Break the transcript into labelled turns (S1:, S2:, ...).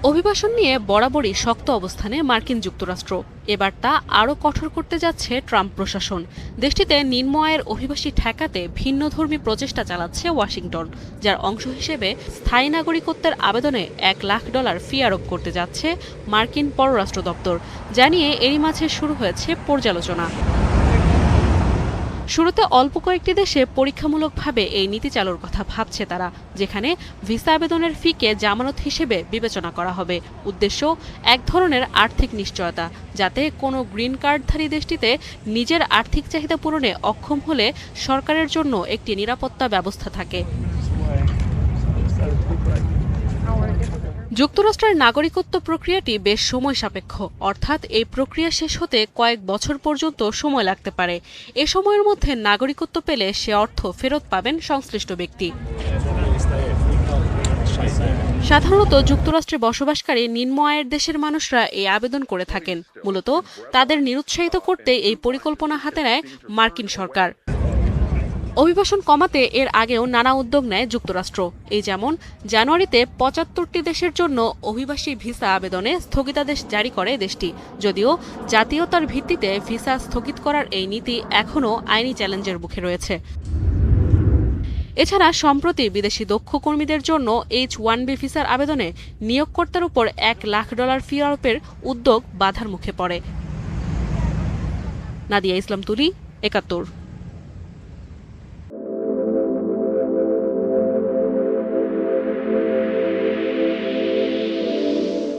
S1: অভিবাসন নিয়ে বরাবরই শক্ত অবস্থানে মার্কিন যুক্তরাষ্ট্র। এবার তা আরও কঠোর করতে যাচ্ছে ট্রাম্প প্রশাসন। দেশটিতে নিম্ন আয়ের অভিবাসী ঠেকাতে ভিন্নধর্মী প্রচেষ্টা চালাচ্ছে ওয়াশিংটন, যার অংশ হিসেবে স্থায়ী নাগরিকত্বের আবেদনে $1,00,000 ফি আরোপ করতে যাচ্ছে মার্কিন পররাষ্ট্র দপ্তর। জানিয়ে এরই মাঝে শুরু হয়েছে পর্যালোচনা। শুরুতে অল্প কয়েকটি দেশে পরীক্ষামূলকভাবে এই নীতি চালুর কথা ভাবছে তারা, যেখানে ভিসা আবেদনের ফিকে জামানত হিসেবে বিবেচনা করা হবে। উদ্দেশ্য এক ধরনের আর্থিক নিশ্চয়তা, যাতে কোনো গ্রিন কার্ডধারী দেশটিতে নিজের আর্থিক চাহিদা পূরণে অক্ষম হলে সরকারের জন্য একটি নিরাপত্তা ব্যবস্থা থাকে। যুক্তরাষ্ট্রের নাগরিকত্ব প্রক্রিয়াটি বেশ সময় সাপেক্ষ, অর্থাৎ এই প্রক্রিয়া শেষ হতে কয়েক বছর পর্যন্ত সময় লাগতে পারে। এ সময়ের মধ্যে নাগরিকত্ব পেলে সে অর্থ ফেরত পাবেন সংশ্লিষ্ট ব্যক্তি। সাধারণত যুক্তরাষ্ট্রে বসবাসকারী নিম্ন আয়ের দেশের মানুষরা এই আবেদন করে থাকেন। মূলত তাদের নিরুৎসাহিত করতে এই পরিকল্পনা হাতে নেয় মার্কিন সরকার। অভিবাসন কমাতে এর আগেও নানা উদ্যোগ নেয় যুক্তরাষ্ট্র। এই যেমন জানুয়ারিতে ৭৫টি দেশের জন্য অভিবাসী ভিসা আবেদনে স্থগিতাদেশ জারি করে দেশটি। যদিও জাতীয়তার ভিত্তিতে ভিসা স্থগিত করার এই নীতি এখনও আইনি চ্যালেঞ্জের মুখে রয়েছে। এছাড়া সম্প্রতি বিদেশি দক্ষ কর্মীদের জন্য H-1B ভিসার আবেদনে নিয়োগকর্তার উপর $1,00,000 ফি আরোপের উদ্যোগ বাধার মুখে পড়ে। নাদিয়া ইসলাম তুলি, ৭১।